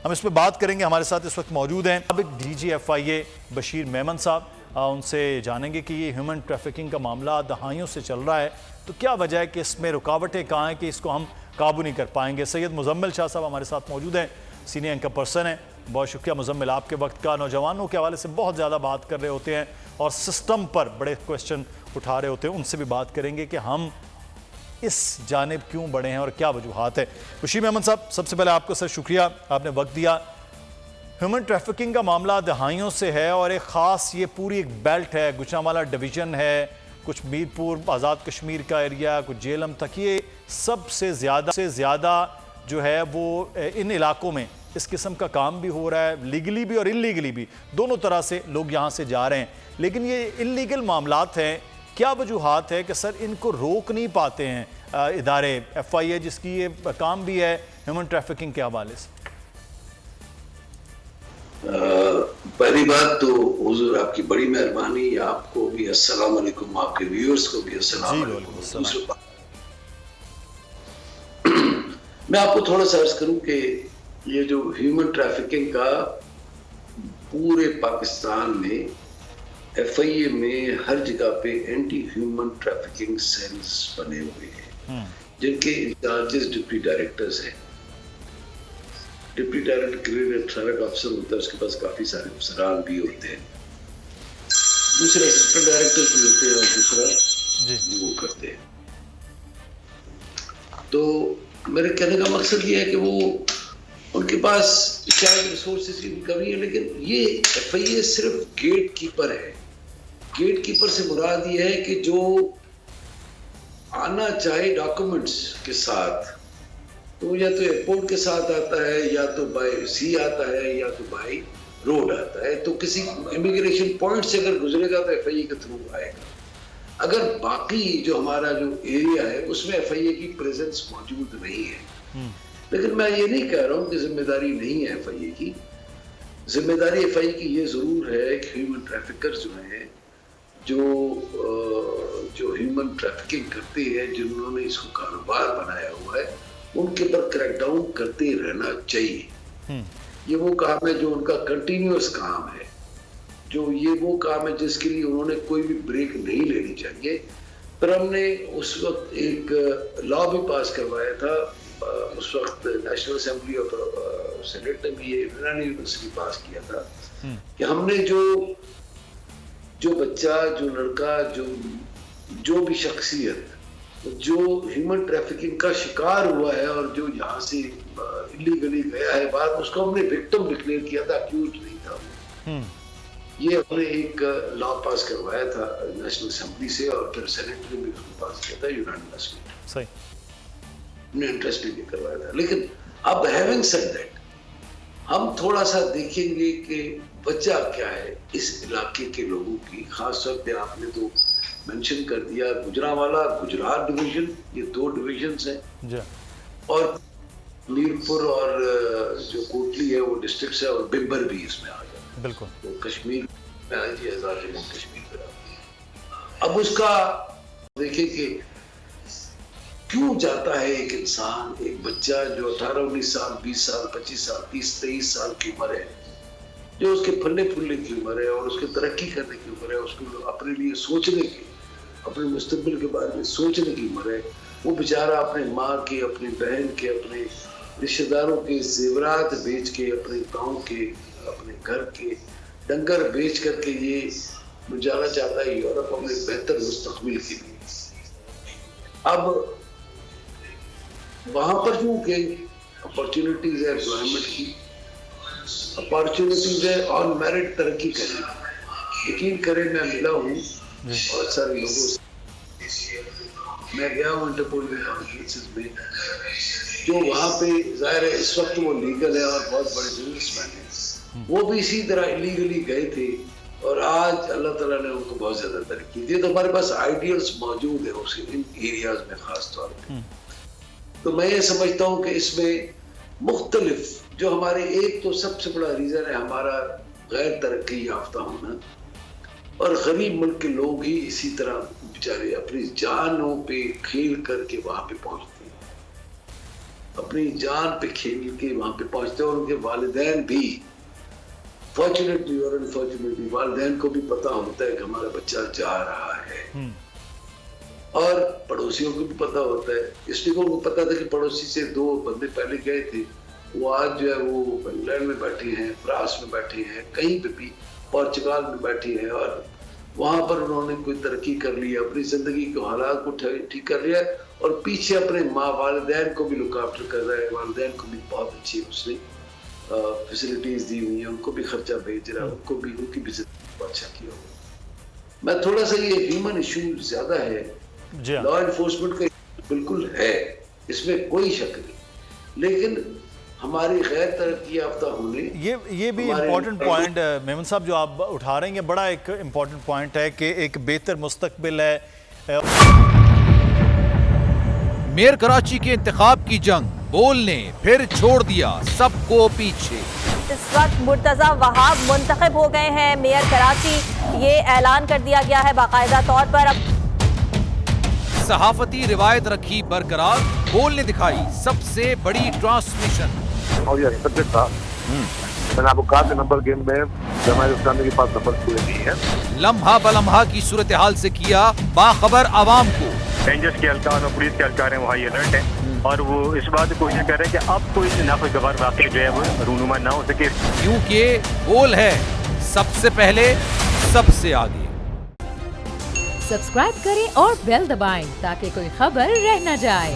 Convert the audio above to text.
हम इस पर बात करेंगे। हमारे साथ इस वक्त मौजूद हैं अब DGFIA बशीर मेमन साहब। उनसे जानेंगे कि ये ह्यूमन ट्रैफिकिंग का मामला दहाइयों से चल रहा है, तो क्या वजह है कि इसमें रुकावटें कहाँ हैं कि इसको हम काबू नहीं कर पाएंगे। सैयद मुजम्मिल शाह साहब हमारे साथ मौजूद हैं, सीनियर एंकर पर्सन हैं। बहुत शुक्रिया मुजम्मिल, आपके वक्त का। नौजवानों के हवाले से बहुत ज़्यादा बात कर रहे होते हैं और सिस्टम पर बड़े क्वेश्चन उठा रहे होते हैं, उनसे भी बात करेंगे कि हम इस जानिब क्यों बढ़े हैं और क्या वजूहात है। बशीर मेमन साहब, सबसे पहले आपको सर शुक्रिया, आपने वक्त दिया। ह्यूमन ट्रैफिकिंग का मामला दहाइयों से है और एक ख़ास ये पूरी एक बेल्ट है, गुजरांवाला डिवीज़न है, कुछ मीरपुर आज़ाद कश्मीर का एरिया, कुछ जेलम तक, ये सबसे ज़्यादा जो है वो इन इलाकों में इस किस्म का काम भी हो रहा है, लीगली भी और इलीगली भी, दोनों तरह से लोग यहाँ से जा रहे हैं। लेकिन ये इलीगल मामलात हैं, क्या वजूहात है कि सर इनको रोक नहीं पाते हैं इदारे, FIA जिसकी ये काम भी है ह्यूमन ट्रैफिकिंग के हवाले से? पहली बात तो हुजूर आपकी बड़ी मेहरबानी, आपको भी अस्सलाम वालेकुम, आपके व्यूअर्स को भी अस्सलाम वालेकुम। दूसरी बात, मैं आपको थोड़ा सा अर्ज करूं कि ये जो ह्यूमन ट्रैफिकिंग का पूरे पाकिस्तान में FIA में हर जगह पे एंटी ह्यूमन ट्रैफिकिंग सेल्स बने हुए हैं, जिनके इंचार्जेस डिप्टी डायरेक्टर्स हैं। डिप्टी डायरेक्टर ग्रेड 18 का अफसर होता है, उसके पास काफी सारे अफसरान भी होते हैं, दूसरे असिस्टेंट डायरेक्टर भी होते हैं और दूसरा वो करते हैं। तो मेरे कहने का मकसद ये है कि वो उनके पास शायद रिसोर्सेज की कमी है, लेकिन ये FIA सिर्फ गेट कीपर है। गेट कीपर से मुराद ये है कि जो आना चाहे डॉक्यूमेंट्स के साथ, तो या तो एयरपोर्ट के साथ आता है, या तो बाय सी आता है, या तो बाय रोड आता है। तो किसी इमिग्रेशन पॉइंट से अगर गुजरेगा तो FIA के थ्रू आएगा। अगर बाकी जो हमारा जो एरिया है उसमें FIA की प्रेजेंस मौजूद नहीं है। लेकिन मैं ये नहीं कह रहा हूँ कि जिम्मेदारी नहीं है FIA की। जिम्मेदारी FIA की ये जरूर है कि ह्यूमन ट्रैफिकर्स जो हैं, जो ह्यूमन ट्रैफिकिंग करते हैं, जिन्होंने इसको कारोबार बनाया हुआ है, उनके पर क्रैकडाउन करते रहना चाहिए। ये वो काम है जो उनका कंटिन्यूअस काम है, जो ये वो काम है जिसके लिए उन्होंने कोई भी ब्रेक नहीं लेनी चाहिए। पर हमने उस वक्त एक लॉ भी पास करवाया था, उस वक्त नेशनल असेंबली और सेनेट ने भी ये यूनिवर्सिटी पास किया था कि हमने जो बच्चा, जो लड़का, जो भी शख्सियत जो ह्यूमन ट्रैफिकिंग का शिकार हुआ है और जो यहाँ से इलीगली गया है बाहर, उसको हमने विक्टिम डिक्लेयर किया था, अक्यूज नहीं था। ये हमने एक लॉ पास करवाया था नेशनल असेंबली से, और फिर सेनेट ने भी उसको पास किया था यूनानिमसली। सही, हमने इंटरेस्ट भी करवाया था। लेकिन अब हैविंग सेड दैट, हम थोड़ा सा देखेंगे कि वजह क्या है इस इलाके के लोगों की। खास तौर पे आपने तो मेंशन कर दिया गुजरांवाला, गुजरात डिवीजन, ये 2 डिविजन्स हैं, और मीरपुर और जो कोटली है वो डिस्ट्रिक्ट्स है, और बिब्बर भी इसमें आ जाता है। बिल्कुल, तो कश्मीर में आ जाए, कश्मीर में। अब उसका देखें कि क्यों जाता है एक इंसान, एक बच्चा जो 18, 19 साल, 20 साल, 25 साल, 30, 23 साल की उम्र है, जो उसके फलने फूलने की उम्र है और उसके तरक्की करने की उम्र है, उसको अपने लिए सोचने की, अपने मुस्तकबिल के बारे में सोचने की उम्र है, वो बेचारा अपने माँ के, अपनी बहन के, अपने रिश्तेदारों के जेवरात बेच के, अपने गाँव के, अपने घर के डंगर बेच करके ये जाना चाहता है यूरोप अपने बेहतर मुस्तकबिल के लिए। अब वहां पर क्योंकि अपॉर्चुनिटीज है, एम्प्लॉयमेंट की अपॉर्चुनिटीज है, और मेरिट तरक्की करें। यकीन करें, मैं मिला हूँ बहुत सारे लोगों से, मैं गया हूँ इंटरपोल के कॉन्फ्रेंसेस में, जो वहाँ पे जाहिर है इस वक्त वो लीगल है और बहुत बड़े बिजनेसमैन हैं, वो भी इसी तरह इलीगली गए थे, और आज अल्लाह ताला ने उनको बहुत ज्यादा तरक्की दी। तो हमारे पास आइडियल्स मौजूद है उस इन एरियाज में खास तौर पे। तो मैं ये समझता हूँ कि इसमें मुख्तलिफ जो हमारे, एक तो सबसे बड़ा रीजन है हमारा गैर तरक्की याफ्ता होना, और गरीब मुल्क के लोग ही इसी तरह बेचारे अपनी जानों पे खेल करके वहां पे पहुंचते हैं। अपनी जान पे खेल के वहां पे पहुंचते हैं, और उनके वालिदैन भी फॉर्चुनेटली और अनफॉर्चुनेटली वालिदैन को भी पता होता है कि हमारा बच्चा जा रहा है, और पड़ोसियों को भी पता होता है। इसलिए उनको पता था कि पड़ोसी से 2 बंदे पहले गए थे, वो आज जो है वो इंग्लैंड में बैठे हैं, फ्रांस में बैठे हैं, कहीं पे भी, पोर्चुगाल में बैठे हैं, और वहां पर उन्होंने कोई तरक्की कर लिया, अपनी जिंदगी के हालात को ठीक कर लिया, और पीछे अपने माँ वालिदैन को भी लुक आफ्टर कर रहा है। वालिदैन को भी बहुत अच्छी उसने फैसिलिटीज दी हुई है, उनको भी खर्चा भेज रहा है, उनको भी, उनकी भी जिंदगी अच्छा किया हुआ। मैं थोड़ा सा, ये ह्यूमन इशू ज्यादा है, लॉ एनफोर्समेंट का बिल्कुल है, इसमें कोई शक नहीं, लेकिन हमारी गैर तरक्की याफ्ता होने, ये भी इम्पोर्टेंट पॉइंट मेमन साहब जो आप उठा रहे हैं, बड़ा एक इम्पोर्टेंट पॉइंट है कि एक बेहतर मुस्तकबिल है। मेयर कराची के इंतखाब की जंग, बोल ने फिर छोड़ दिया सबको पीछे। इस वक्त मुर्तजा वहाब मुंतखब हो गए हैं मेयर कराची, ये ऐलान कर दिया गया है बाकायदा तौर पर। अब सहाफती रिवायत रखी बरकरार, बोल ने दिखाई सबसे बड़ी ट्रांसमिशन। और ये एक्सपेक्टेड था, मैंने आपको कहा कि नंबर गेम में जमात इस्लामी के पास नंबर पूरे नहीं है। लम्हा बलम्हा की सूरत हाल से किया बाखबर आवाम को। रेंजर्स के एहलकार और पुलिस के एहलकार हैं वो हाई अलर्ट है, और वो इस बात की कोशिश कर रहे हैं कि अब कोई नाखुशगवार वाक़या जो है वो रूनुमा ना हो सके, क्योंकि बोल है सबसे पहले सबसे आगे। सब्सक्राइब करें और बेल दबाएं ताकि कोई खबर रह न जाए।